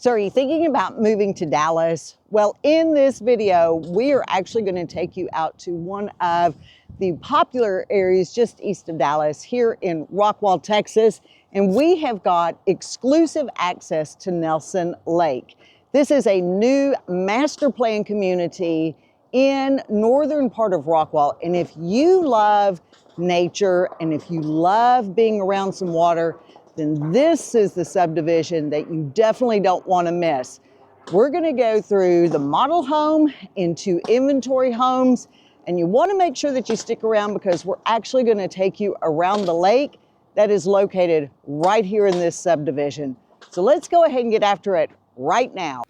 So are you thinking about moving to Dallas? Well, in this video, we are actually going to take you out to one of the popular areas just east of Dallas here in Rockwall, Texas. And we have got exclusive access to Nelson Lake. This is a new master plan community in northern part of Rockwall. And if you love nature and if you love being around some water, then this is the subdivision that you definitely don't want to miss. We're going to go through the model home into inventory homes, and you want to make sure that you stick around because we're actually going to take you around the lake that is located right here in this subdivision. So let's go ahead and get after it right now.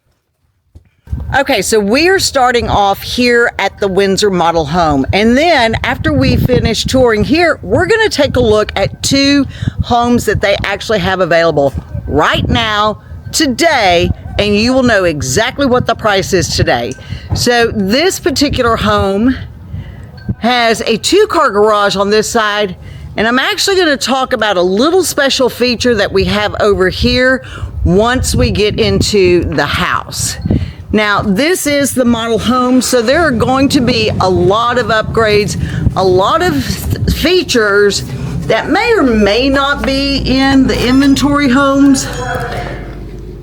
Okay, so we are starting off here at the Windsor Model Home. And then after we finish touring here, we're going to take a look at two homes that they actually have available right now, today, and you will know exactly what the price is today. So this particular home has a 2-car garage on this side, and I'm actually going to talk about a little special feature that we have over here once we get into the house. Now, this is the model home, so there are going to be a lot of upgrades, a lot of features that may or may not be in the inventory homes.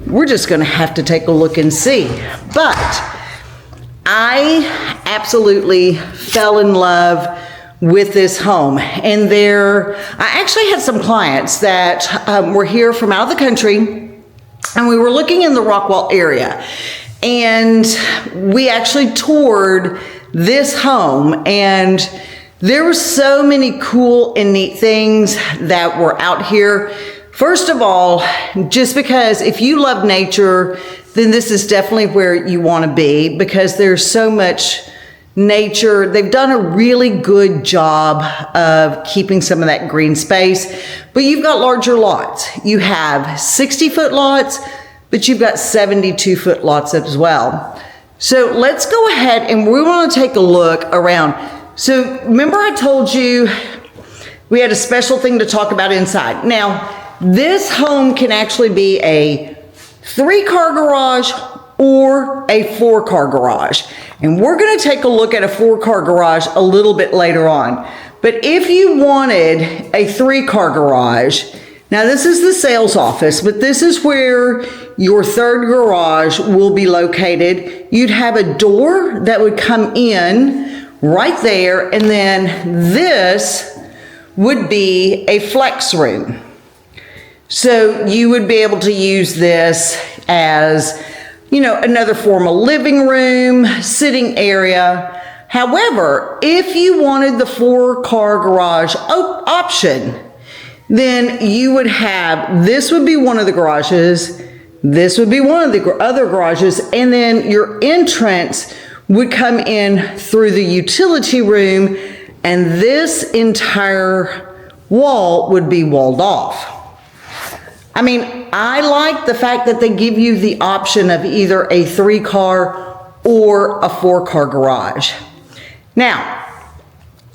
We're just going to have to take a look and see. But I absolutely fell in love with this home. And I actually had some clients that were here from out of the country, and we were looking in the Rockwall area. And we actually toured this home, and there were so many cool and neat things that were out here. First of all, just because if you love nature, then this is definitely where you want to be because there's so much nature. They've done a really good job of keeping some of that green space, but you've got larger lots. You have 60-foot lots, but you've got 72-foot lots as well. So let's go ahead and we want to take a look around. So remember I told you we had a special thing to talk about inside. Now, this home can actually be a 3-car garage or a 4-car garage. And we're going to take a look at a 4-car garage a little bit later on. But if you wanted a 3-car garage, now this is the sales office, but this is where your 3rd garage will be located. You'd have a door that would come in right there, and then this would be a flex room. So you would be able to use this as, another formal living room, sitting area. However, if you wanted the 4-car garage option, then you would have, this would be one of the garages, this would be one of the other garages, and then your entrance would come in through the utility room, and this entire wall would be walled off. I mean, I like the fact that they give you the option of either a 3-car or a 4-car garage. Now,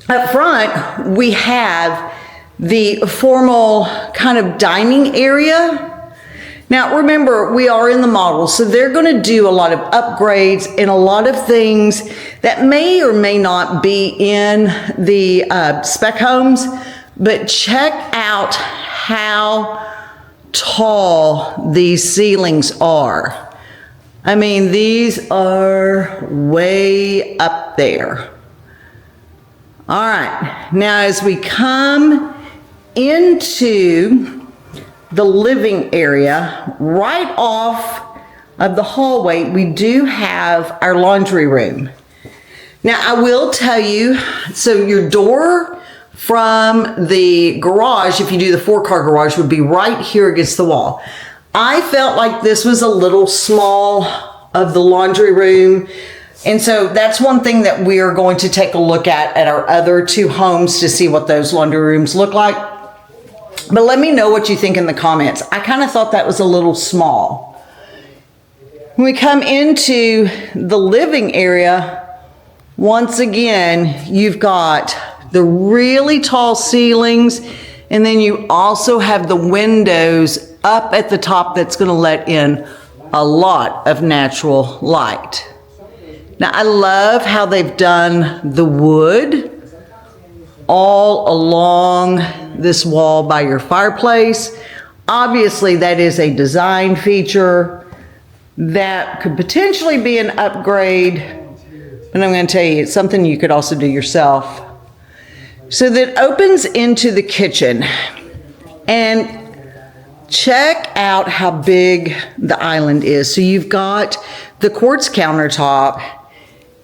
up front, we have the formal kind of dining area. Now remember, we are in the model, so they're going to do a lot of upgrades and a lot of things that may or may not be in the spec homes, but check out how tall these ceilings are. I mean, these are way up there. All right, now as we come into the living area, right off of the hallway, we do have our laundry room. Now, I will tell you, so your door from the garage, if you do the 4-car garage, would be right here against the wall. I felt like this was a little small of the laundry room. And so that's one thing that we are going to take a look at our other 2 homes to see what those laundry rooms look like. But let me know what you think in the comments. I kind of thought that was a little small. When we come into the living area, once again, you've got the really tall ceilings, and then you also have the windows up at the top that's going to let in a lot of natural light. Now, I love how they've done the wood all along this wall by your fireplace. Obviously, that is a design feature that could potentially be an upgrade, but I'm going to tell you, it's something you could also do yourself. So that opens into the kitchen, and check out how big the island is. So you've got the quartz countertop.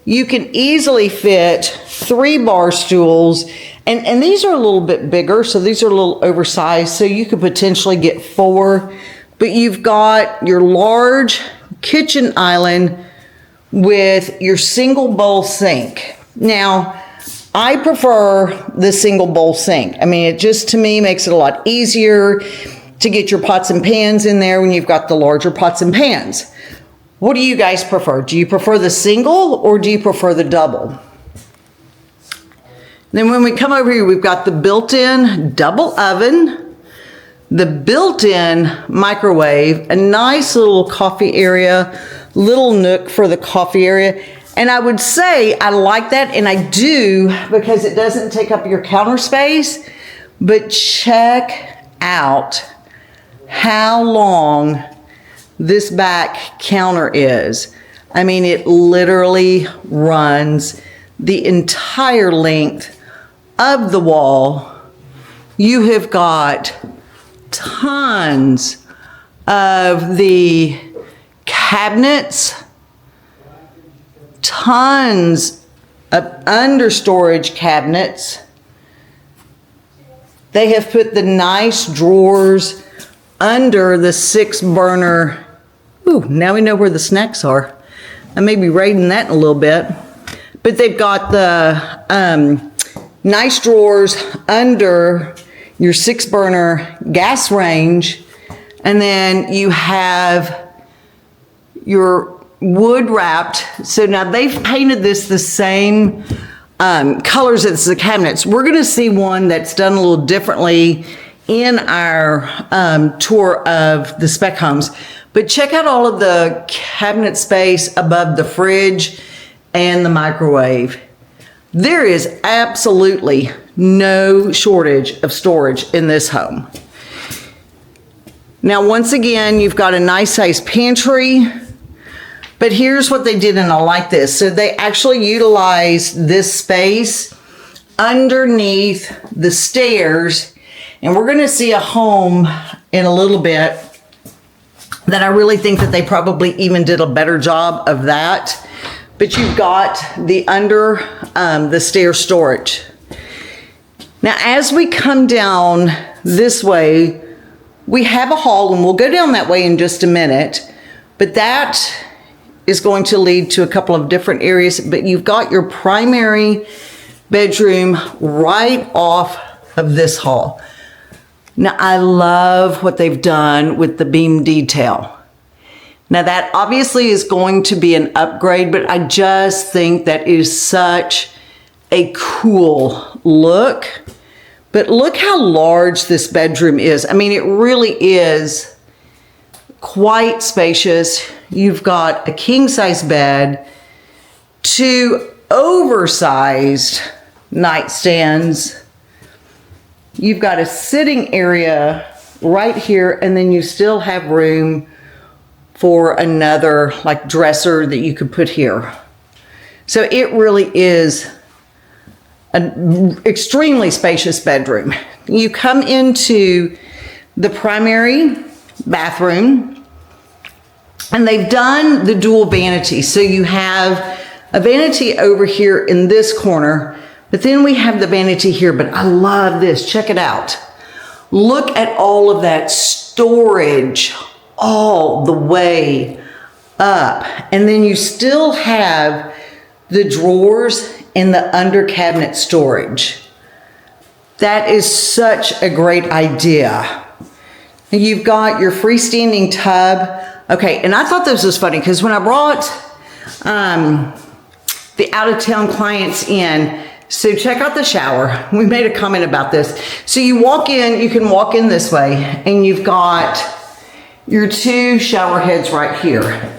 You can easily fit 3 bar stools, and these are a little bit bigger, so these are a little oversized, so you could potentially get 4, but you've got your large kitchen island with your single bowl sink. Now, I prefer the single bowl sink. I mean, it just, to me, makes it a lot easier to get your pots and pans in there when you've got the larger pots and pans. What do you guys prefer? Do you prefer the single or do you prefer the double? Then when we come over here, we've got the built-in double oven, the built-in microwave, a nice little coffee area, little nook for the coffee area. And I would say I like that, and I do, because it doesn't take up your counter space. But check out how long this back counter is. I mean, it literally runs the entire length of the wall. You have got tons of the cabinets, tons of under storage cabinets. They have put the nice drawers under the 6 burner. Ooh, now we know where the snacks are. I may be raiding that in a little bit. But they've got the nice drawers under your 6 burner gas range. And then you have your wood wrapped. So now they've painted this the same colors as the cabinets. We're going to see one that's done a little differently in our tour of the spec homes. But check out all of the cabinet space above the fridge and the microwave. There is absolutely no shortage of storage in this home. Now, once again, you've got a nice sized pantry, but here's what they did, and I like this. So they actually utilized this space underneath the stairs, and we're going to see a home in a little bit that I really think that they probably even did a better job of that. But you've got the under the stair storage. Now, as we come down this way, we have a hall, and we'll go down that way in just a minute, but that is going to lead to a couple of different areas. But you've got your primary bedroom right off of this hall. Now, I love what they've done with the beam detail. Now, that obviously is going to be an upgrade, but I just think that is such a cool look. But look how large this bedroom is. I mean, it really is quite spacious. You've got a king-size bed, 2 oversized nightstands. You've got a sitting area right here, and then you still have room for another like dresser that you could put here. So it really is an extremely spacious bedroom. You come into the primary bathroom, and they've done the dual vanity. So you have a vanity over here in this corner, but then we have the vanity here. But I love this. Check it out. Look at all of that storage all the way up. And then you still have the drawers in the under cabinet storage. That is such a great idea. You've got your freestanding tub. Okay, and I thought this was funny because when I brought the out-of-town clients in, so check out the shower. We made a comment about this. So you walk in, you can walk in this way, and you've got your two shower heads right here.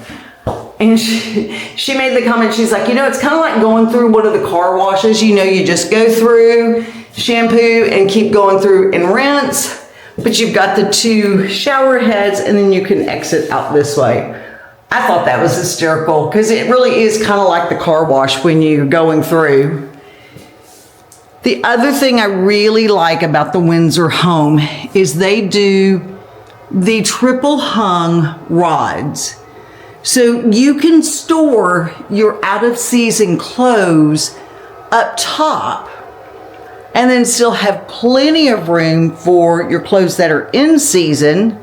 And she made the comment, she's like, you know, it's kind of like going through one of the car washes. You know, you just go through, shampoo, and keep going through and rinse. But you've got the two shower heads, and then you can exit out this way. I thought that was hysterical, because it really is kind of like the car wash when you're going through. The other thing I really like about the Windsor home is they do the triple hung rods. So you can store your out of season clothes up top and then still have plenty of room for your clothes that are in season.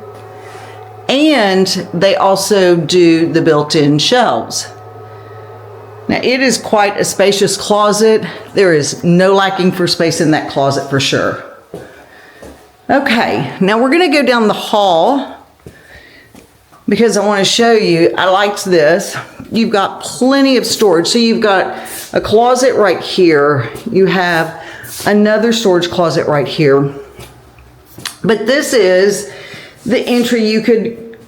And they also do the built-in shelves. Now it is quite a spacious closet. There is no lacking for space in that closet for sure. Okay, now we're gonna go down the hall because I want to show you, I liked this. You've got plenty of storage. So you've got a closet right here. You have another storage closet right here. But this is the entry. You could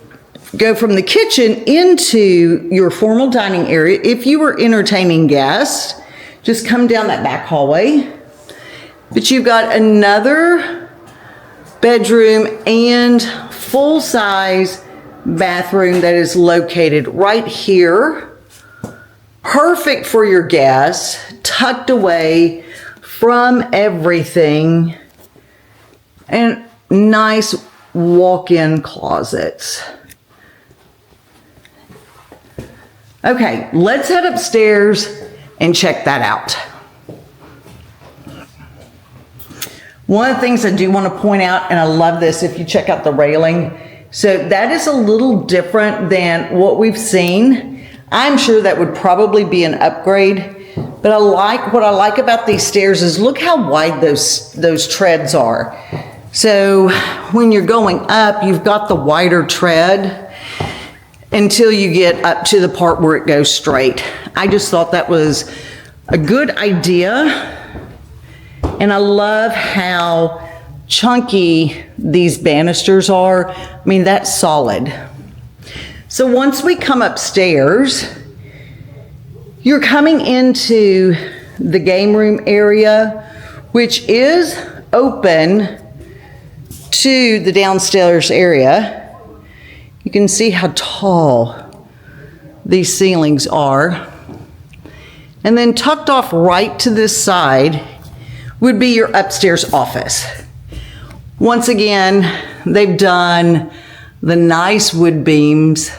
go from the kitchen into your formal dining area. If you were entertaining guests, just come down that back hallway. But you've got another bedroom and full-size bathroom that is located right here. Perfect for your guests, tucked away from everything, and nice walk-in closets. Okay, let's head upstairs and check that out. One of the things I do want to point out, and I love this, if you check out the railing, so that is a little different than what we've seen. I'm sure that would probably be an upgrade, but what I like about these stairs is look how wide those treads are. So when you're going up, you've got the wider tread until you get up to the part where it goes straight. I just thought that was a good idea. And I love how chunky these banisters are. I mean, that's solid. So once we come upstairs, you're coming into the game room area, which is open to the downstairs area. You can see how tall these ceilings are. And then tucked off right to this side would be your upstairs office. Once again, they've done the nice wood beams.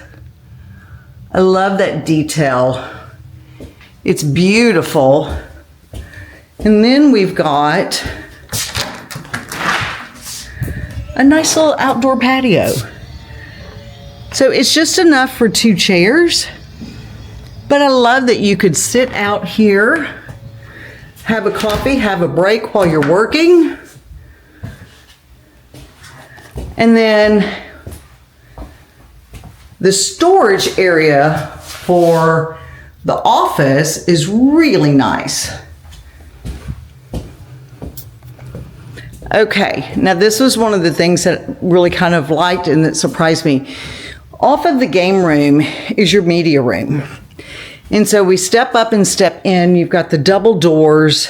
I love that detail. It's beautiful. And then we've got a nice little outdoor patio. So it's just enough for 2 chairs, but I love that you could sit out here, have a coffee, have a break while you're working. And then the storage area for the office is really nice. Okay, now this was one of the things that really kind of liked and that surprised me. Off of the game room is your media room. And so we step up and step in, you've got the double doors,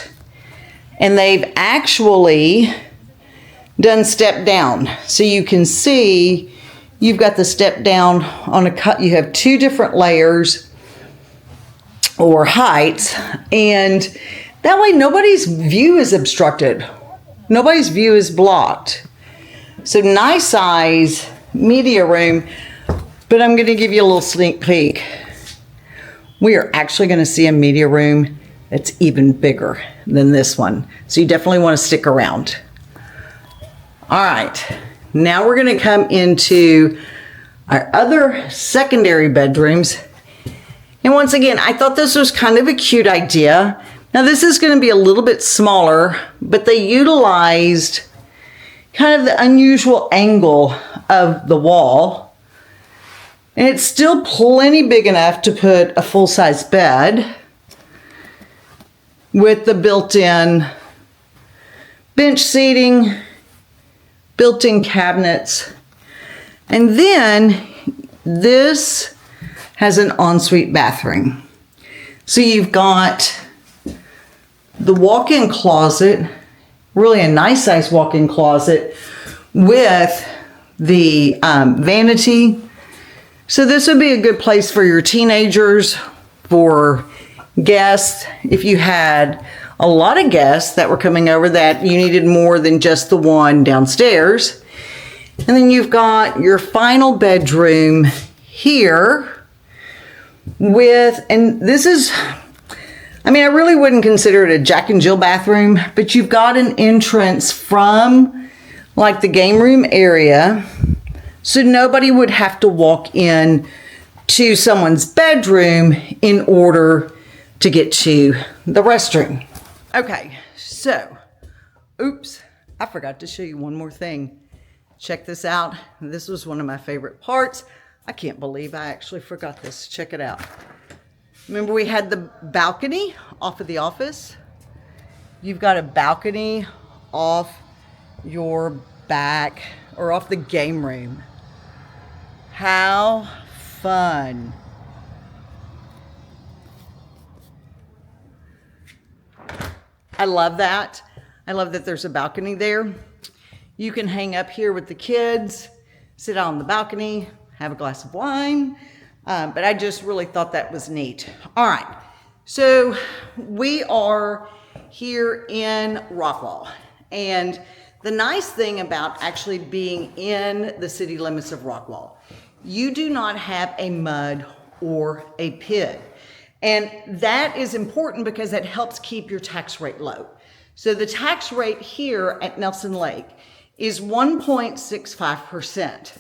and they've actually done step down. So you can see you've got the step down on a cut. You have 2 different layers or heights, and that way nobody's view is obstructed. Nobody's view is blocked. So nice size media room, but I'm going to give you a little sneak peek. We are actually going to see a media room that's even bigger than this one. So you definitely want to stick around. All right, now we're going to come into our other secondary bedrooms. And once again, I thought this was kind of a cute idea. Now this is going to be a little bit smaller, but they utilized kind of the unusual angle of the wall. And it's still plenty big enough to put a full-size bed with the built-in bench seating, built-in cabinets. And then this has an ensuite bathroom. So you've got the walk-in closet, really a nice size walk-in closet with the vanity. So this would be a good place for your teenagers, for guests. If you had a lot of guests that were coming over that you needed more than just the one downstairs. And then you've got your final bedroom here with, and this is, I mean, I really wouldn't consider it a Jack and Jill bathroom, but you've got an entrance from like the game room area, so nobody would have to walk in to someone's bedroom in order to get to the restroom. Okay, so, oops, I forgot to show you one more thing. Check this out. This was one of my favorite parts. I can't believe I actually forgot this. Check it out. Remember we had the balcony off of the office? You've got a balcony off your back or off the game room. How fun. I love that. I love that there's a balcony there. You can hang up here with the kids, sit out on the balcony, have a glass of wine. But I just really thought that was neat. All right, so we are here in Rockwall. And the nice thing about actually being in the city limits of Rockwall, you do not have a mud or a PID. And that is important because that helps keep your tax rate low. So the tax rate here at Nelson Lake is 1.65%.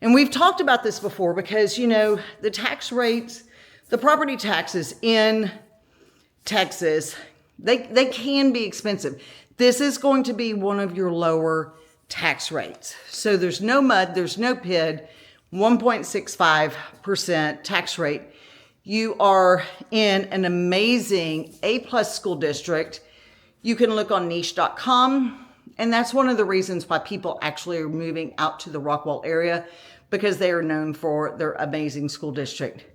And we've talked about this before because, you know, the tax rates, the property taxes in Texas, they can be expensive. This is going to be one of your lower tax rates. So there's no mud, there's no PID, 1.65% tax rate. You are in an amazing A+ school district. You can look on niche.com. And that's one of the reasons why people actually are moving out to the Rockwall area, because they are known for their amazing school district.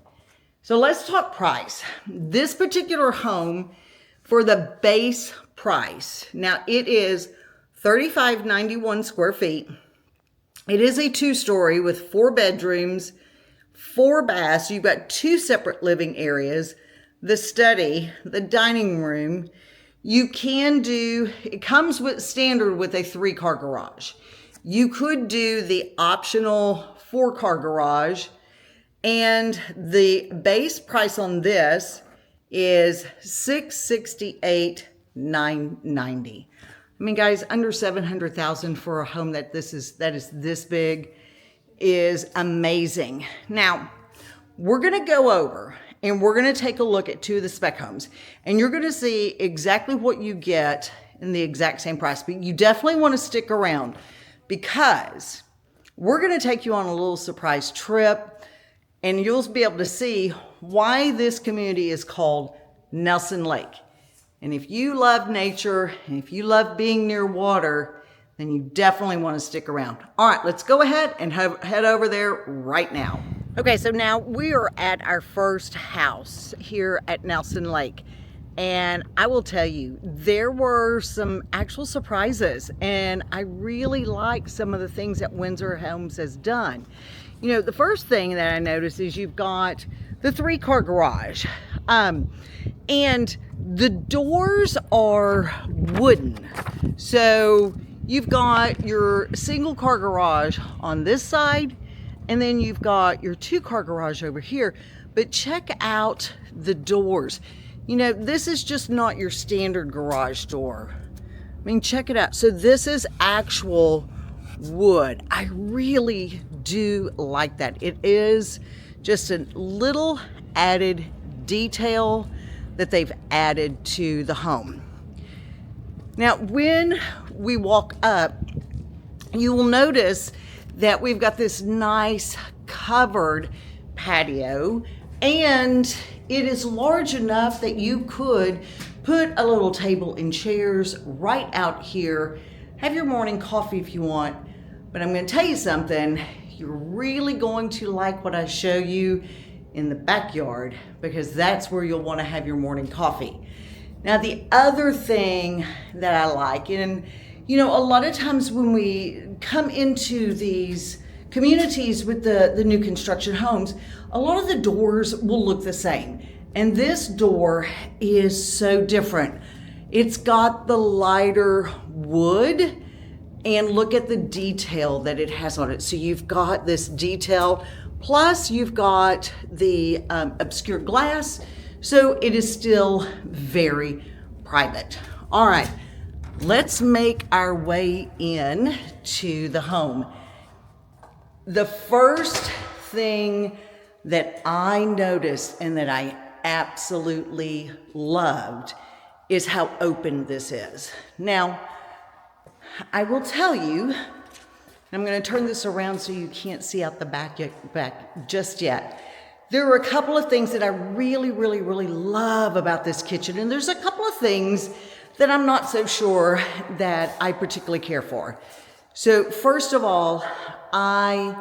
So let's talk price. This particular home, for the base price, now it is 3,591 square feet. It is a 2-story with 4 bedrooms, 4 baths. You've got 2 separate living areas, the study, the dining room. You can do, it comes with standard with a 3-car garage. You could do the optional 4-car garage, and the base price on this is $668,990. I mean, guys, under $700,000 for a home that is this big is amazing. Now, we're gonna go over and we're going to take a look at 2 of the spec homes, and you're going to see exactly what you get in the exact same price. But you definitely want to stick around because we're going to take you on a little surprise trip, and you'll be able to see why this community is called Nelson Lake. And if you love nature, and if you love being near water, then you definitely want to stick around. All right, let's go ahead and head over there right now. Okay, so now we are at our first house here at Nelson Lake. And I will tell you, there were some actual surprises, and I really like some of the things that Windsor Homes has done. You know, the first thing that I noticed is you've got the 3-car garage. And the doors are wooden. So you've got your single car garage on this side, and then you've got your 2-car garage over here. But check out the doors. You know, this is just not your standard garage door. I mean, check it out. So this is actual wood. I really do like that. It is just a little added detail that they've added to the home. Now, when we walk up, you will notice that we've got this nice covered patio, and it is large enough that you could put a little table and chairs right out here, have your morning coffee if you want. But I'm going to tell you something, you're really going to like what I show you in the backyard, because that's where you'll want to have your morning coffee. Now, the other thing that I like, and you know, a lot of times when we come into these communities with the new construction homes, a lot of the doors will look the same. And this door is so different. It's got the lighter wood, and look at the detail that it has on it. So you've got this detail, plus you've got the obscure glass, so it is still very private. All right, let's make our way in to the home. The first thing that I noticed and that I absolutely loved is how open this is. Now, I will tell you, I'm going to turn this around so you can't see out the back just yet. There are a couple of things that I really love about this kitchen, and there's a couple of things that I'm not so sure that I particularly care for. So first of all, I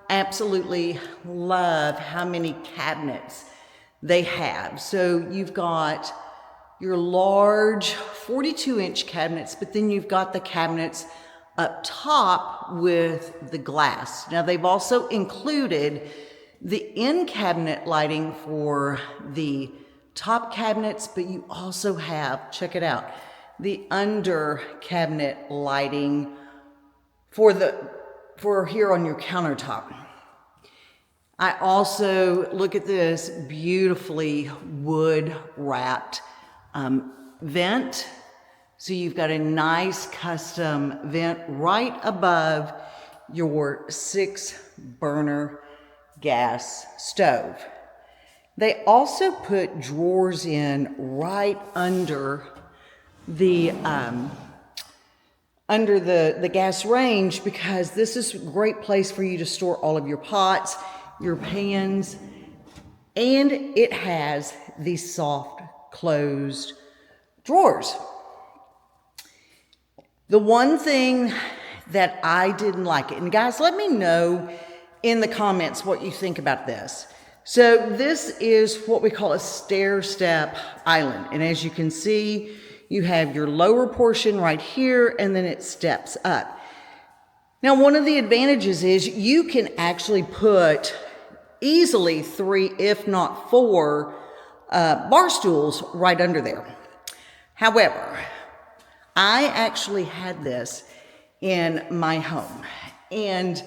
absolutely love how many cabinets they have. So you've got your large 42-inch cabinets, but then you've got the cabinets up top with the glass. Now, they've also included the in-cabinet lighting for the top cabinets, but you also have, check it out, the under cabinet lighting for here on your countertop. I also, look at this beautifully wood wrapped vent. So you've got a nice custom vent right above your 6-burner gas stove. They also put drawers in right under the gas range, because this is a great place for you to store all of your pots, your pans, and it has these soft closed drawers. The one thing that I didn't like it, and guys, let me know in the comments what you think about this. So this is what we call a stair step island. And as you can see, you have your lower portion right here, and then it steps up. Now, one of the advantages is you can actually put easily 3, if not 4, bar stools right under there. However, I actually had this in my home, and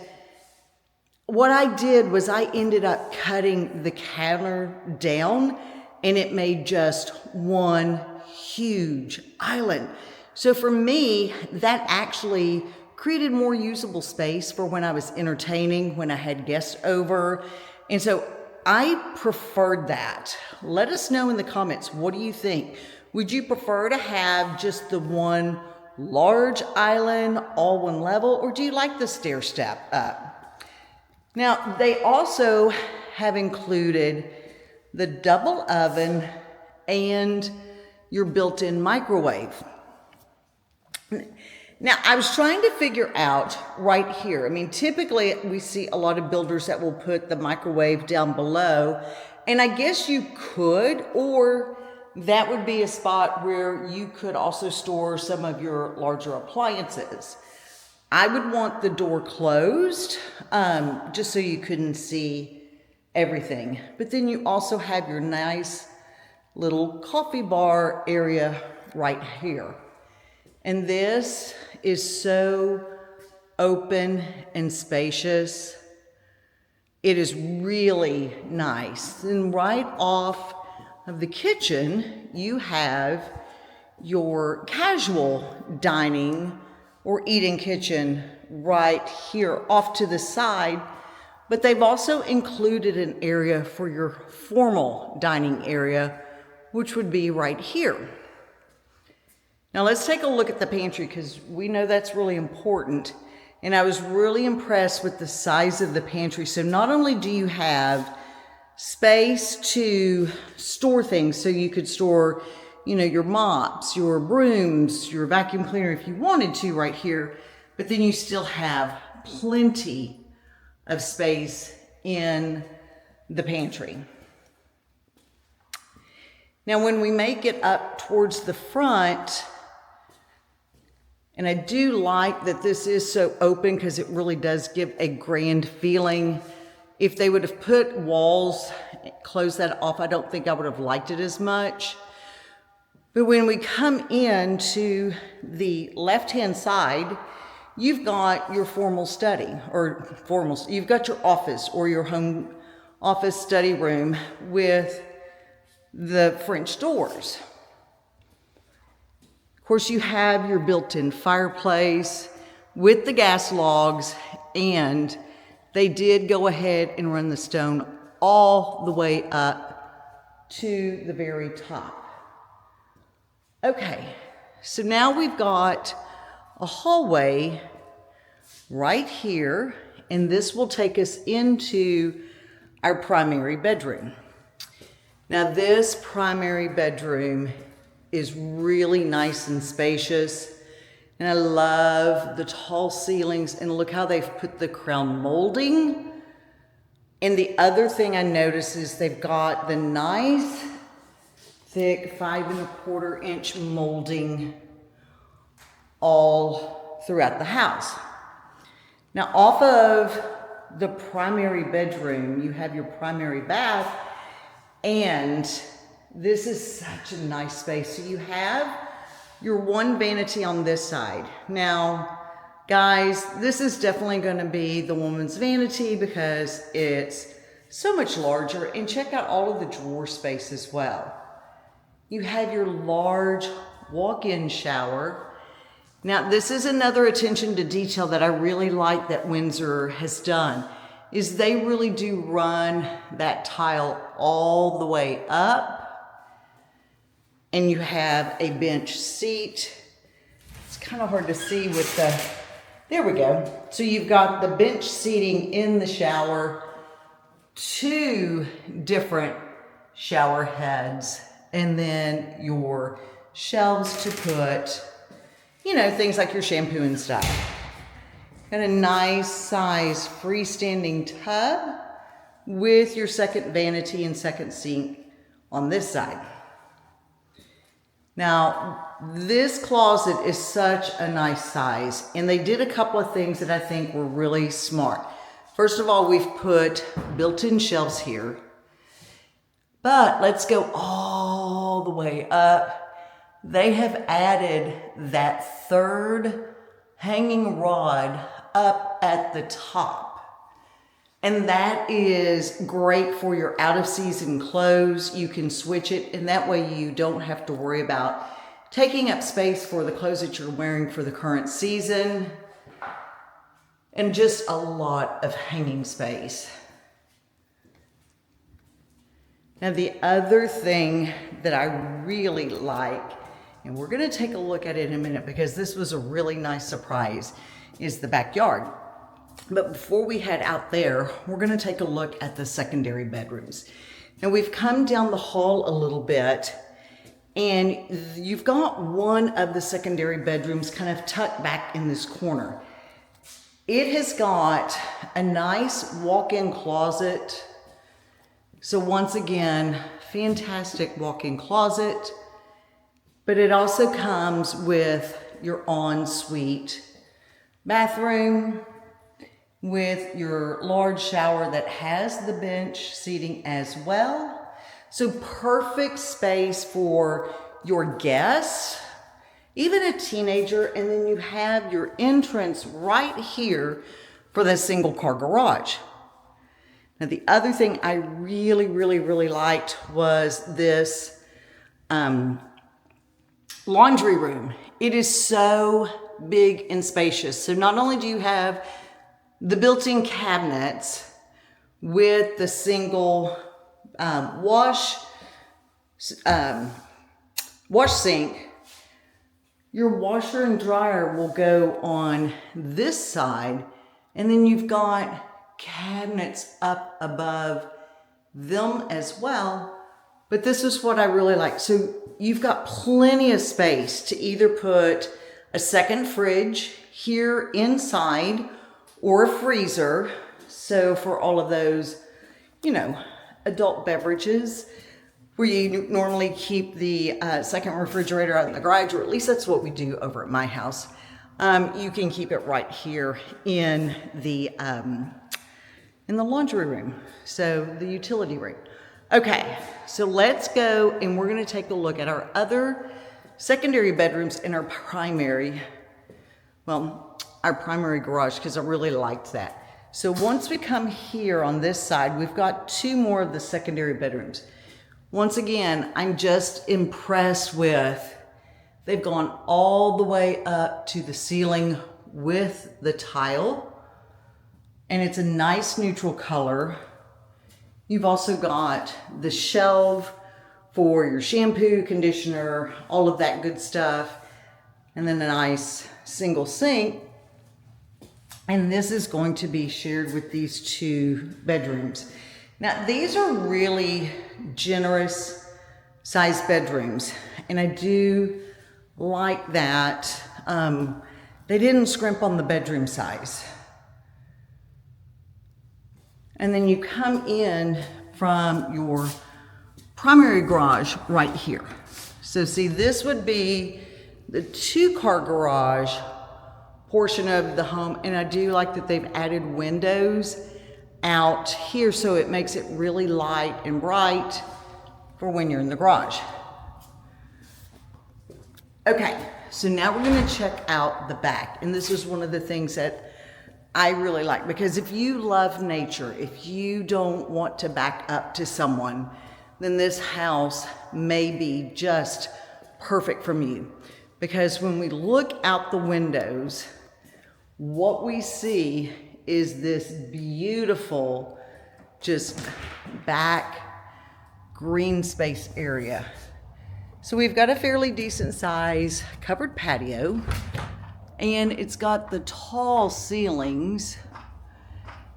what I did was I ended up cutting the counter down, and it made just one huge island. So for me, that actually created more usable space for when I was entertaining, when I had guests over. And so I preferred that. Let us know in the comments, what do you think? Would you prefer to have just the one large island, all one level, or do you like the stair step up? Now, they also have included the double oven and your built-in microwave. Now, I was trying to figure out right here. I mean, typically we see a lot of builders that will put the microwave down below, and I guess you could, or that would be a spot where you could also store some of your larger appliances. I would want the door closed, just so you couldn't see everything. But then you also have your nice little coffee bar area right here. And this is so open and spacious. It is really nice. And right off of the kitchen, you have your casual dining or eating kitchen right here off to the side, but they've also included an area for your formal dining area, which would be right here. Now let's take a look at the pantry, because we know that's really important. And I was really impressed with the size of the pantry. So not only do you have space to store things, so you could store, you know, your mops, your brooms, your vacuum cleaner if you wanted to right here, but then you still have plenty of space in the pantry. Now, when we make it up towards the front, and I do like that this is so open because it really does give a grand feeling. If they would have put walls, close that off, I don't think I would have liked it as much. But when we come into the left-hand side, you've got your formal study, you've got your office or your home office study room with the French doors. Of course, you have your built-in fireplace with the gas logs, and they did go ahead and run the stone all the way up to the very top. Okay, so now we've got a hallway right here, and this will take us into our primary bedroom. Now, this primary bedroom is really nice and spacious, and I love the tall ceilings, and look how they've put the crown molding. And the other thing I notice is they've got the nice thick 5¼ inch molding all throughout the house. Now, off of the primary bedroom, you have your primary bath, and this is such a nice space. So you have your one vanity on this side. Now, guys, this is definitely going to be the woman's vanity because it's so much larger. And check out all of the drawer space as well. You have your large walk-in shower. Now, this is another attention to detail that I really like that Windsor has done, is they really do run that tile all the way up. And you have a bench seat. It's kind of hard to see with the, there we go. So you've got the bench seating in the shower, 2 different shower heads, and then your shelves to put, you know, things like your shampoo and stuff. Got a nice size freestanding tub with your second vanity and second sink on this side. Now, this closet is such a nice size, and they did a couple of things that I think were really smart. First of all, we've put built-in shelves here, but let's go all the way up. They have added that 3rd hanging rod up at the top. And that is great for your out-of-season clothes. You can switch it, and that way you don't have to worry about taking up space for the clothes that you're wearing for the current season. And just a lot of hanging space. Now, the other thing that I really like, and we're going to take a look at it in a minute because this was a really nice surprise, is the backyard. But before we head out there, we're going to take a look at the secondary bedrooms. Now, we've come down the hall a little bit, and you've got one of the secondary bedrooms kind of tucked back in this corner. It has got a nice walk-in closet. So once again, fantastic walk-in closet, but it also comes with your ensuite bathroom, with your large shower that has the bench seating as well. So perfect space for your guests, even a teenager, and then you have your entrance right here for the single car garage. Now, the other thing I really liked was this laundry room. It is so big and spacious. So not only do you have the built-in cabinets with the single wash sink, your washer and dryer will go on this side, and then you've got cabinets up above them as well. But this is what I really like. So you've got plenty of space to either put a second fridge here inside or a freezer. So for all of those, adult beverages, where you normally keep the second refrigerator out in the garage, or at least that's what we do over at my house. You can keep it right here in the laundry room, so the utility room. Okay, so let's go and we're going to take a look at our other secondary bedrooms in our primary garage, because I really liked that. So once we come here on this side, we've got two more of the secondary bedrooms. Once again, I'm just impressed with, they've gone all the way up to the ceiling with the tile, and it's a nice neutral color. You've also got the shelf for your shampoo, conditioner, all of that good stuff, and then a nice single sink. And this is going to be shared with these two bedrooms. Now, these are really generous sized bedrooms, and I do like that they didn't scrimp on the bedroom size. And then you come in from your primary garage right here. So see, this would be the 2-car garage portion of the home, and I do like that they've added windows out here so it makes it really light and bright for when you're in the garage. Okay, so now we're going to check out the back, and this is one of the things that I really like, because if you love nature, if you don't want to back up to someone, then this house may be just perfect for you. Because when we look out the windows, what we see is this beautiful, just back green space area. So we've got a fairly decent size covered patio, and it's got the tall ceilings.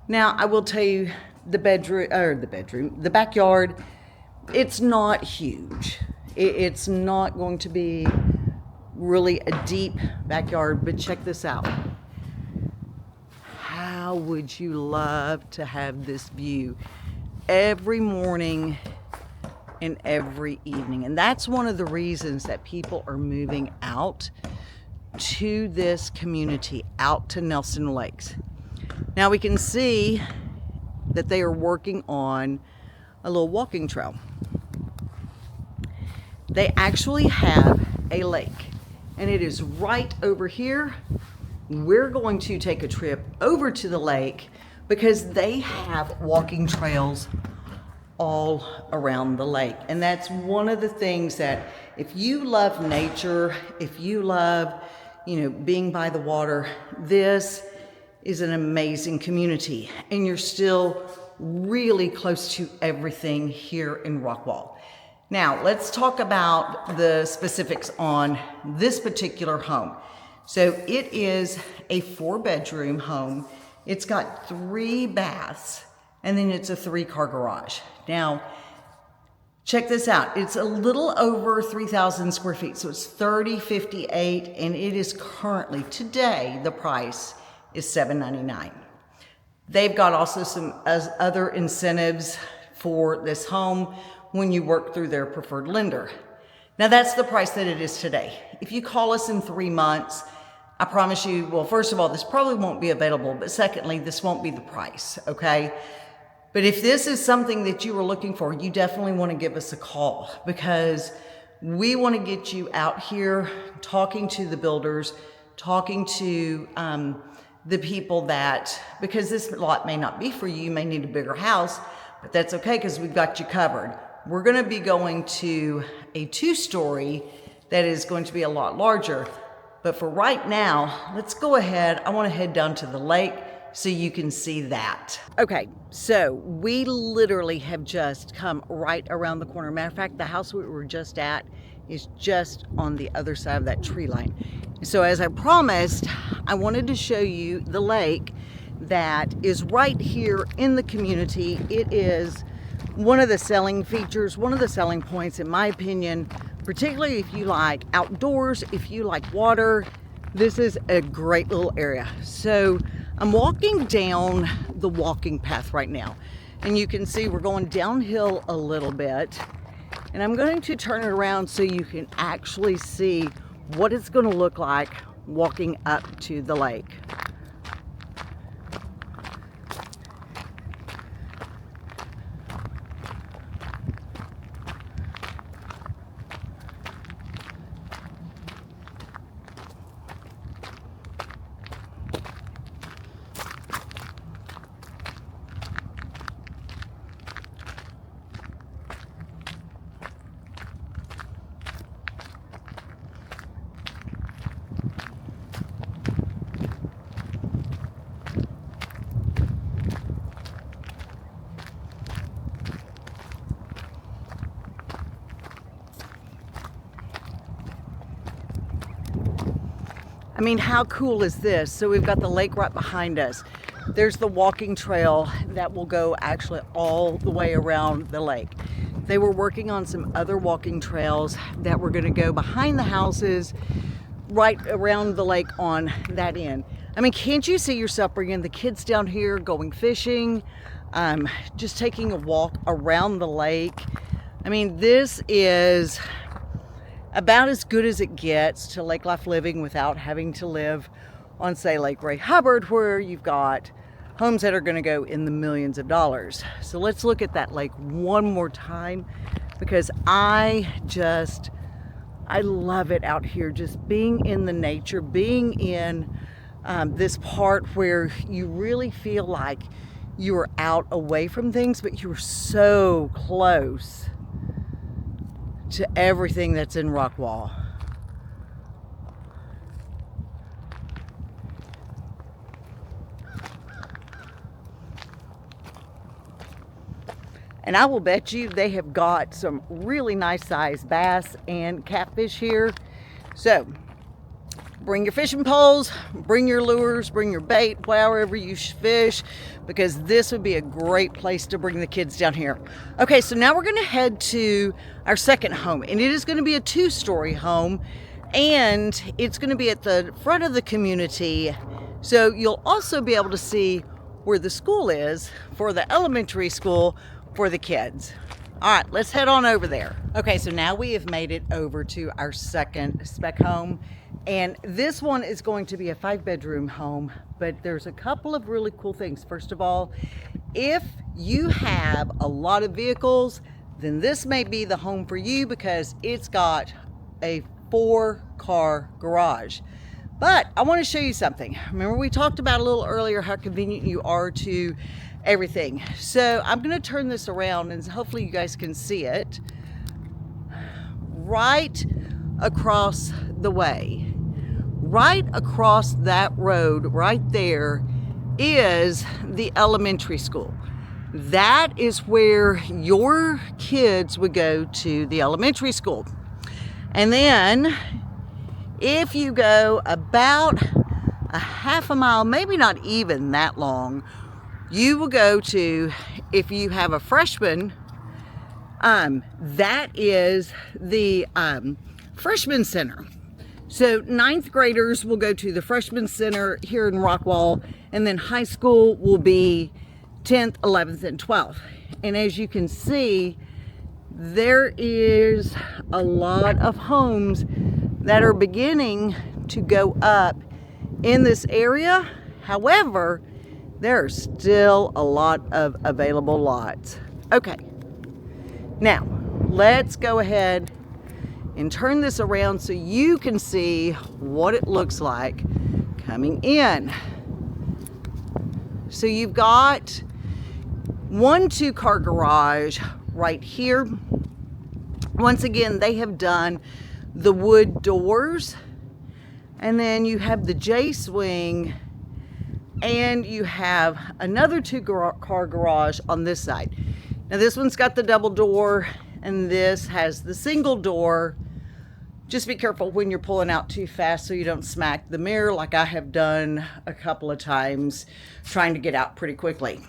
Now, I will tell you, the backyard, it's not huge. It's not going to be really a deep backyard, but check this out. How would you love to have this view every morning and every evening? And that's one of the reasons that people are moving out to this community, out to Nelson Lakes. Now we can see that they are working on a little walking trail. They actually have a lake, and it is right over here. We're going to take a trip over to the lake because they have walking trails all around the lake. And that's one of the things that, if you love nature, if you love, being by the water, this is an amazing community. And you're still really close to everything here in Rockwall. Now, let's talk about the specifics on this particular home. So it is a 4-bedroom home. It's got 3 baths, and then it's a 3-car garage. Now, check this out. It's a little over 3,000 square feet, so it's 3058, and it is currently, today, the price is $799. They've got also some other incentives for this home when you work through their preferred lender. Now, that's the price that it is today. If you call us in 3 months, I promise you, well, first of all, this probably won't be available, but secondly, this won't be the price, okay? But if this is something that you were looking for, you definitely want to give us a call, because we want to get you out here talking to the builders, talking to the people because this lot may not be for you, you may need a bigger house, but that's okay because we've got you covered. We're going to be going to a 2-story that is going to be a lot larger. But for right now, let's go ahead. I want to head down to the lake so you can see that. Okay, so we literally have just come right around the corner. Matter of fact, the house we were just at is just on the other side of that tree line. So as I promised, I wanted to show you the lake that is right here in the community. It is one of the selling features, one of the selling points, in my opinion, particularly if you like outdoors, if you like water. This is a great little area. So I'm walking down the walking path right now, and you can see we're going downhill a little bit, and I'm going to turn it around so you can actually see what it's going to look like walking up to the lake. I mean, how cool is this? So we've got the lake right behind us. There's the walking trail that will go actually all the way around the lake. They were working on some other walking trails that were going to go behind the houses right around the lake on that end. I mean, can't you see yourself bringing the kids down here, going fishing, just taking a walk around the lake? I mean, this is about as good as it gets to lake life living without having to live on, say, Lake Ray Hubbard, where you've got homes that are going to go in the millions of dollars. So let's look at that lake one more time, because I love it out here, just being in the nature, being in this part where you really feel like you are out away from things, but you're so close to everything that's in Rockwall. And I will bet you they have got some really nice sized bass and catfish here. So bring your fishing poles, bring your lures, bring your bait, wherever you fish, because this would be a great place to bring the kids down here. Okay, so now we're going to head to our second home, and it is going to be a 2-story home, and it's going to be at the front of the community. So you'll also be able to see where the school is for the elementary school for the kids. All right, let's head on over there. Okay, so now we have made it over to our second spec home, and this one is going to be a 5-bedroom home, but there's a couple of really cool things. First of all, if you have a lot of vehicles, then this may be the home for you, because it's got a 4-car garage. But I want to show you something. Remember, we talked about a little earlier how convenient you are to everything. So I'm going to turn this around, and hopefully you guys can see it. Right across the way, right across that road right there, is the elementary school. That is where your kids would go to the elementary school. And then if you go about a half a mile, maybe not even that long, you will go to, if you have a freshman, that is the freshman center. So 9th graders will go to the freshman center here in Rockwall, and then high school will be 10th, 11th, and 12th. And as you can see, there is a lot of homes that are beginning to go up in this area. However, there are still a lot of available lots. Okay, now let's go ahead and turn this around so you can see what it looks like coming in. So you've got 1 2-car garage right here. Once again, they have done the wood doors, and then you have the J-swing, and you have another 2-car garage on this side. Now this one's got the double door, and this has the single door. Just be careful when you're pulling out too fast so you don't smack the mirror like I have done a couple of times trying to get out pretty quickly.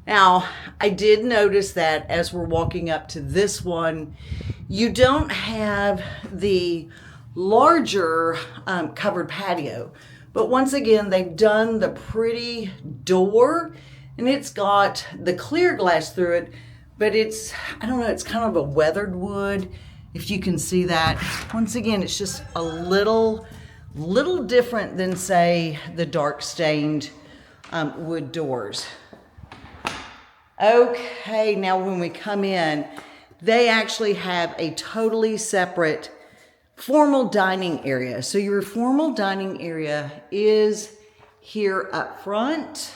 Now, I did notice that as we're walking up to this one, you don't have the larger covered patio. But once again, they've done the pretty door, and it's got the clear glass through it, but it's, I don't know, it's kind of a weathered wood, if you can see that. Once again, it's just a little different than, say, the dark stained wood doors. Okay, now when we come in, they actually have a totally separate formal dining area. So your formal dining area is here up front.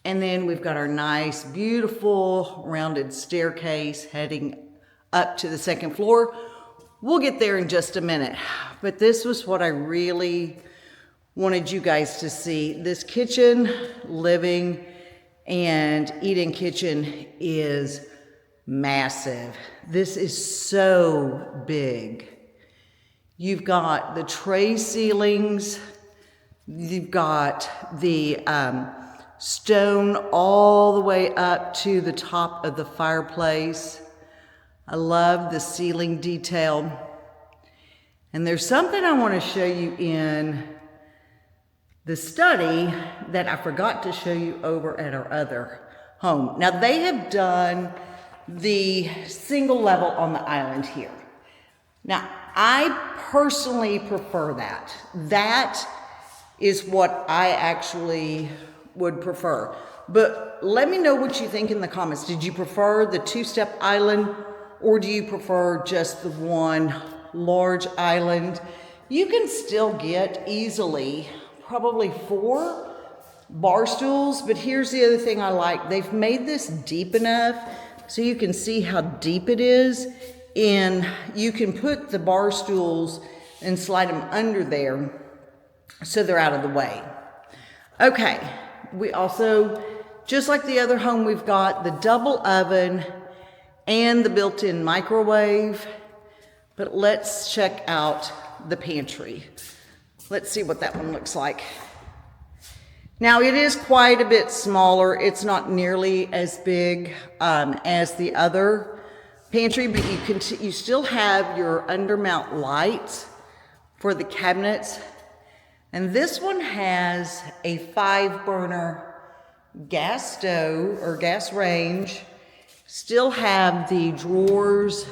And then we've got our nice, beautiful, rounded staircase heading up to the second floor. We'll get there in just a minute. But this was what I really wanted you guys to see. This kitchen, living, and eating kitchen is massive. This is so big. You've got the tray ceilings. You've got the stone all the way up to the top of the fireplace. I love the ceiling detail. And there's something I want to show you in the study that I forgot to show you over at our other home. Now they have done the single level on the island here. Now I personally prefer that. That is what I actually would prefer. But let me know what you think in the comments. Did you prefer the two-step island, or do you prefer just the one large island? You can still get easily probably 4 bar stools, but here's the other thing I like. They've made this deep enough so you can see how deep it is, and you can put the bar stools and slide them under there so they're out of the way. Okay, we also, just like the other home, we've got the double oven and the built-in microwave, but let's check out the pantry. Let's see what that one looks like. Now it is quite a bit smaller. It's not nearly as big as the other pantry, but you still have your undermount lights for the cabinets. And this one has a 5-burner gas stove or gas range. Still have the drawers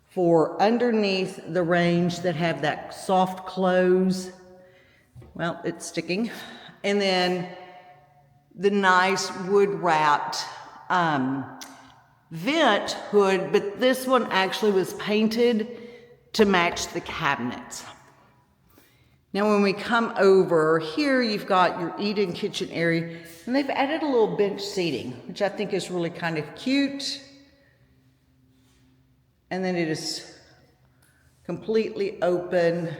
for underneath the range that have that soft close. Well, it's sticking. And then the nice wood wrapped vent hood, but this one actually was painted to match the cabinets. Now when we come over here, you've got your eat-in kitchen area, and they've added a little bench seating, which I think is really kind of cute. And then it is completely open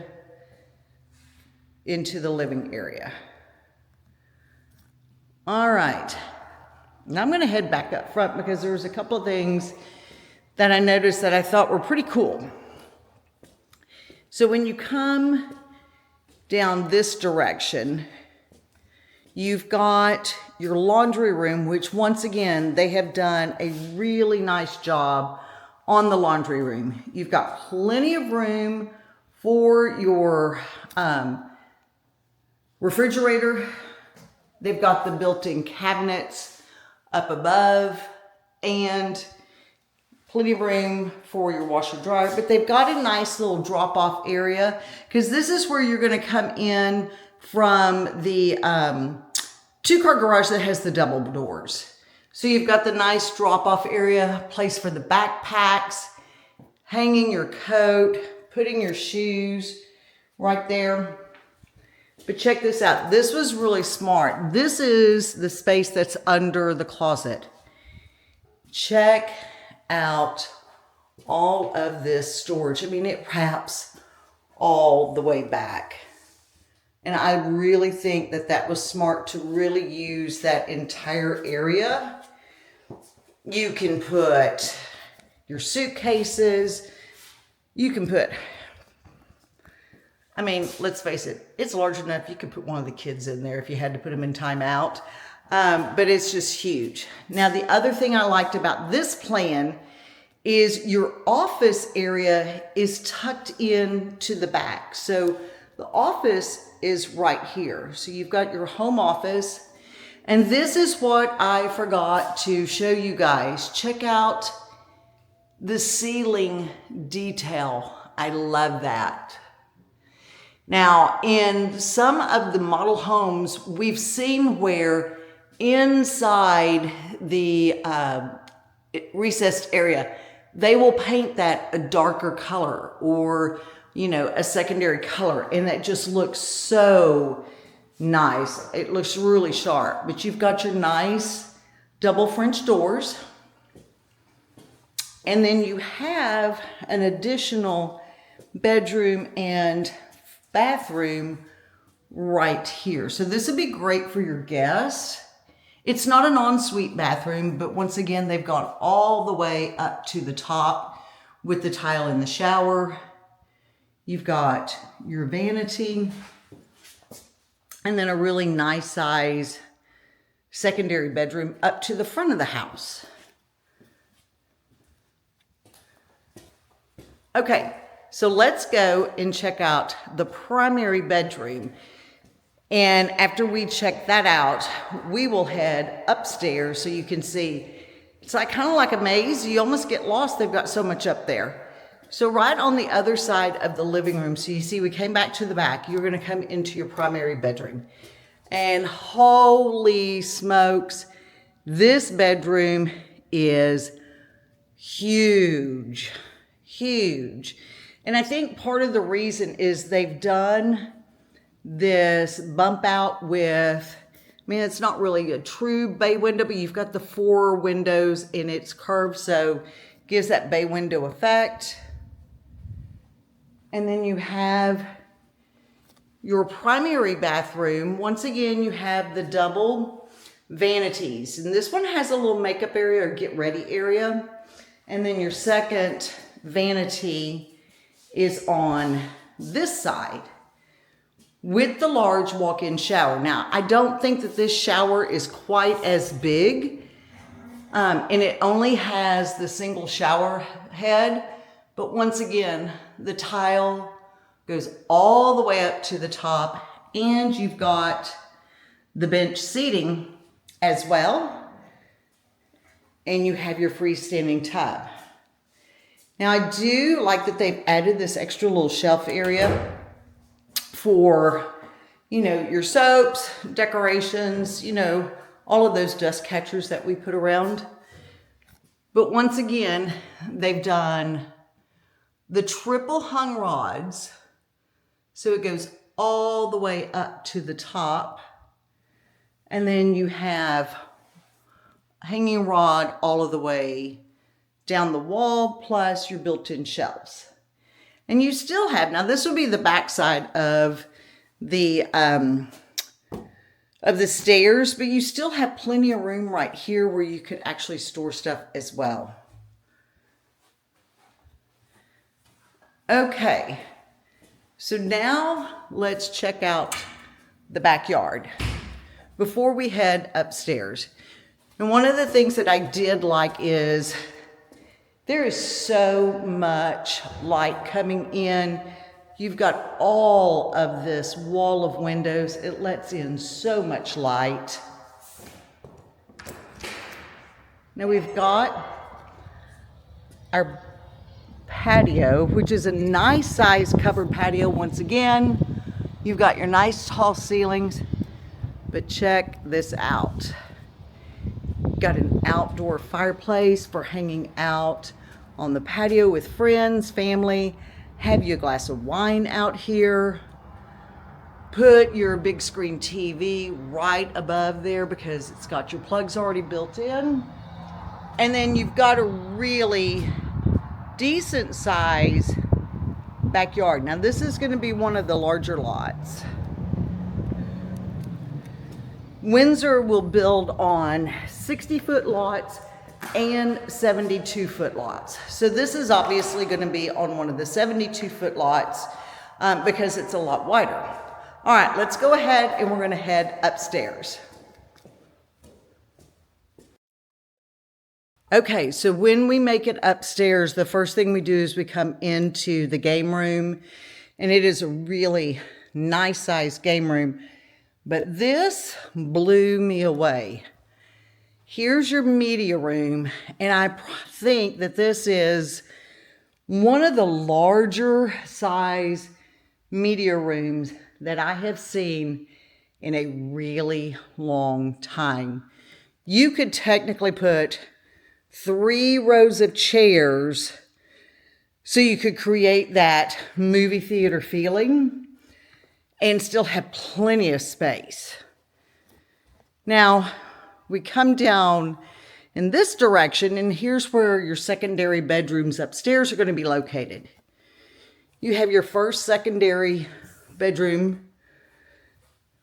into the living area. All right, now I'm gonna head back up front because there was a couple of things that I noticed that I thought were pretty cool. So when you come down this direction, you've got your laundry room, which once again, they have done a really nice job on the laundry room. You've got plenty of room for your refrigerator. They've got the built-in cabinets up above and plenty of room for your washer dryer, but they've got a nice little drop-off area because this is where you're going to come in from the 2-car garage that has the double doors. So you've got the nice drop-off area, place for the backpacks, hanging your coat, putting your shoes right there. But check this out. This was really smart. This is the space that's under the closet. Check out all of this storage. I mean, it wraps all the way back. And I really think that that was smart to really use that entire area. You can put your suitcases. You can put, I mean, let's face it, it's large enough you could put one of the kids in there if you had to put them in timeout. But it's just huge. Now, the other thing I liked about this plan is your office area is tucked in to the back. So The office is right here. So you've got your home office. And this is what I forgot to show you guys. Check out the ceiling detail. I love that. Now, in some of the model homes, we've seen where inside the recessed area, they will paint that a darker color or, you know, a secondary color. And that just looks so nice. It looks really sharp. But you've got your nice double French doors. And then you have an additional bedroom and bathroom right here. So this would be great for your guests. It's not an ensuite bathroom, but once again, they've gone all the way up to the top with the tile in the shower. You've got your vanity and then a really nice size secondary bedroom up to the front of the house. Okay, so let's go and check out the primary bedroom. And after we check that out, we will head upstairs so you can see. It's like kind of like a maze. You almost get lost. They've got so much up there. So right on the other side of the living room, so you see we came back to the back. You're going to come into your primary bedroom. And holy smokes, this bedroom is huge. Huge. And I think part of the reason is they've done this bump out with, I mean, it's not really a true bay window, but you've got the 4 windows and it's curved, so it gives that bay window effect. And then you have your primary bathroom. Once again, you have the double vanities. And this one has a little makeup area or get ready area. And then your second vanity is on this side with the large walk-in shower. Now, I don't think that this shower is quite as big, and it only has the single shower head, but once again, the tile goes all the way up to the top, and you've got the bench seating as well, and you have your freestanding tub. Now, I do like that they've added this extra little shelf area for, you know, your soaps, decorations, you know, all of those dust catchers that we put around. But once again, they've done the triple hung rods. So it goes all the way up to the top. And then you have hanging rod all of the way down the wall, plus your built-in shelves. And you still have, now this will be the back side of the stairs, but you still have plenty of room right here where you could actually store stuff as well. Okay, so now let's check out the backyard before we head upstairs. And one of the things that I did like is there is so much light coming in. You've got all of this wall of windows. It lets in so much light. Now we've got our patio, which is a nice size covered patio. Once again, you've got your nice tall ceilings, but check this out. Got an outdoor fireplace for hanging out on the patio with friends, family. Have you a glass of wine out here. Put your big screen TV right above there because it's got your plugs already built in. And then you've got a really decent size backyard. Now this is going to be one of the larger lots. Windsor will build on 60-foot lots and 72-foot lots. So this is obviously going to be on one of the 72-foot lots because it's a lot wider. All right, let's go ahead and we're going to head upstairs. Okay, so when we make it upstairs, the first thing we do is we come into the game room, and it is a really nice sized game room. But this blew me away. Here's your media room, and I think that this is one of the larger size media rooms that I have seen in a really long time. You could technically put 3 rows of chairs so you could create that movie theater feeling and still have plenty of space. Now, we come down in this direction, and here's where your secondary bedrooms upstairs are going to be located. You have your first secondary bedroom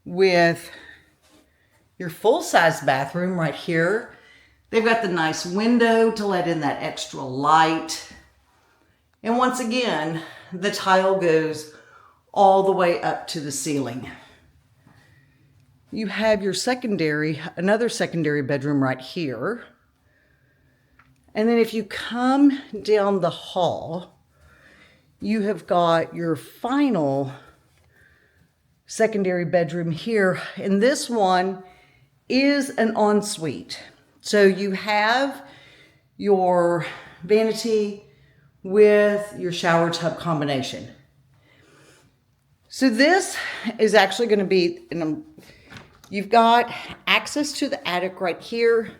with your full-size bathroom right here. They've got the nice window to let in that extra light. And once again, the tile goes all the way up to the ceiling. You have your another secondary bedroom right here. And then if you come down the hall, you have got your final secondary bedroom here. And this one is an ensuite. So you have your vanity with your shower tub combination. So this is actually going to be, you've got access to the attic right here.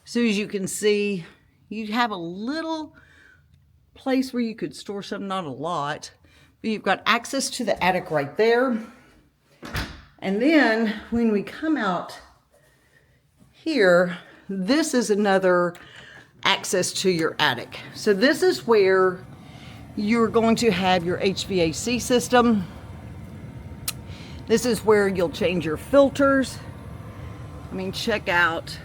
So as you can see, you have a little place where you could store some, not a lot, but you've got access to the attic right there. And then when we come out here, this is another access to your attic. So this is where you're going to have your HVAC system. This is where you'll change your filters. I mean, check out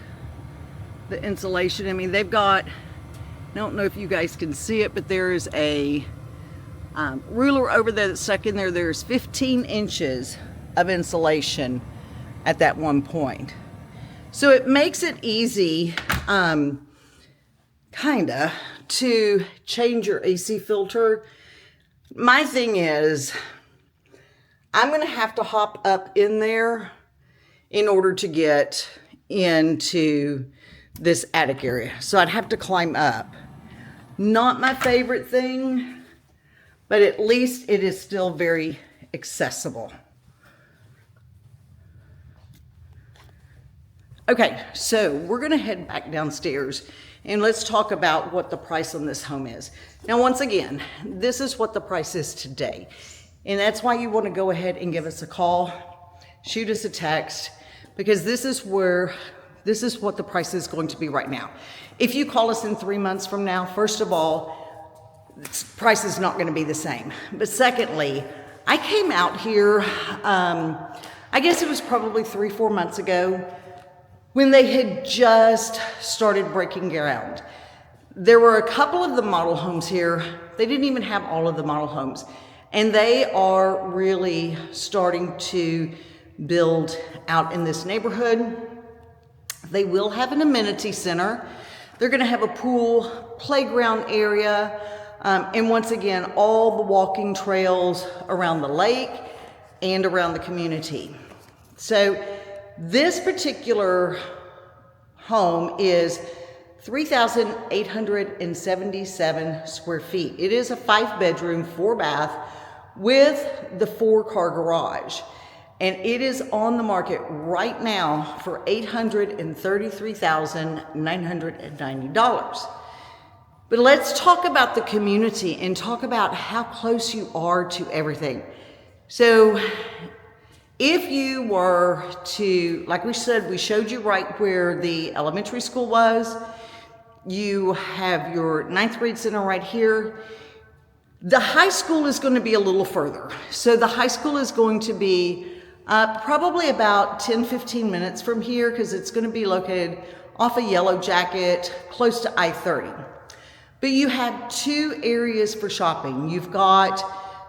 the insulation. I mean, they've got, I don't know if you guys can see it, but there is a ruler over there that's stuck in there. There's 15 inches of insulation at that one point. So it makes it easy, kinda, to change your AC filter. My thing is, I'm gonna have to hop up in there in order to get into this attic area. So I'd have to climb up. Not my favorite thing, but at least it is still very accessible. Okay, so we're gonna head back downstairs and let's talk about what the price on this home is. Now, once again, this is what the price is today. And that's why you want to go ahead and give us a call, shoot us a text, because this is what the price is going to be right now. If you call us in 3 months from now, first of all, the price is not going to be the same. But secondly, I came out here, I guess it was probably 3-4 months ago, when they had just started breaking ground. There were a couple of the model homes here. They didn't even have all of the model homes. And they are really starting to build out in this neighborhood. They will have an amenity center. They're gonna have a pool, playground area, and once again, all the walking trails around the lake and around the community. So this particular home is 3,877 square feet. It is a 5-bedroom, 4-bath with the 4-car garage. And it is on the market right now for $833,990. But let's talk about the community and talk about how close you are to everything. So if you were to, like we said, we showed you right where the elementary school was. You have your 9th grade center right here. The high school is going to be a little further. So the high school is going to be probably about 10-15 minutes from here, because it's going to be located off of Yellow Jacket, close to I-30. But you have 2 areas for shopping. You've got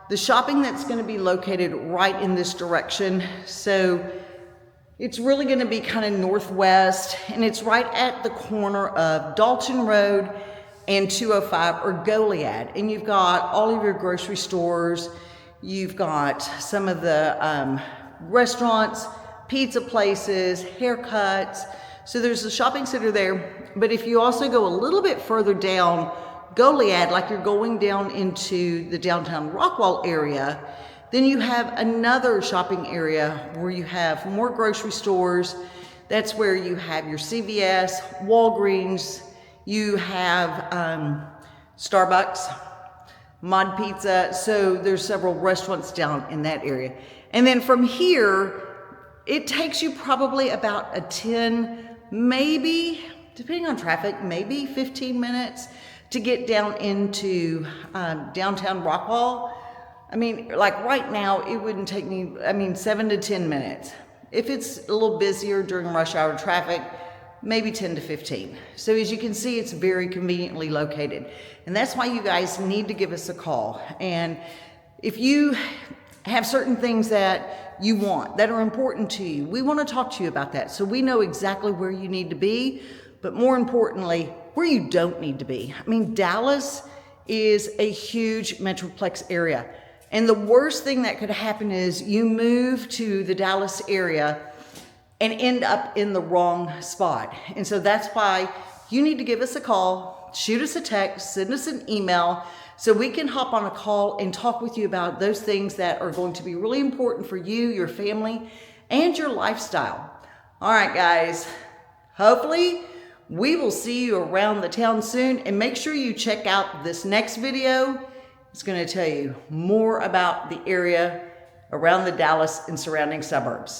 the shopping that's going to be located right in this direction. So it's really going to be kind of northwest, and it's right at the corner of Dalton Road and 205 or Goliad. And you've got all of your grocery stores, You've got some of the restaurants, pizza places, haircuts. So there's a shopping center there. But if you also go a little bit further down Goliad, like you're going down into the downtown Rockwall area, then you have another shopping area where you have more grocery stores. That's where you have your CVS, Walgreens, you have Starbucks, Mod Pizza. So there's several restaurants down in that area. And then from here, it takes you probably about a 10, maybe, depending on traffic, maybe 15 minutes to get down into downtown Rockwall. I mean, like right now, it wouldn't take me, 7 to 10 minutes. If it's a little busier during rush hour traffic, maybe 10 to 15. So as you can see, it's very conveniently located. And that's why you guys need to give us a call. And if you have certain things that you want, that are important to you, we want to talk to you about that. So we know exactly where you need to be, but more importantly, where you don't need to be. I mean, Dallas is a huge metroplex area. And the worst thing that could happen is you move to the Dallas area and end up in the wrong spot. And so that's why you need to give us a call, shoot us a text, send us an email, so we can hop on a call and talk with you about those things that are going to be really important for you, your family, and your lifestyle. All right, guys, hopefully we will see you around the town soon, and make sure you check out this next video. It's going to tell you more about the area around the Dallas and surrounding suburbs.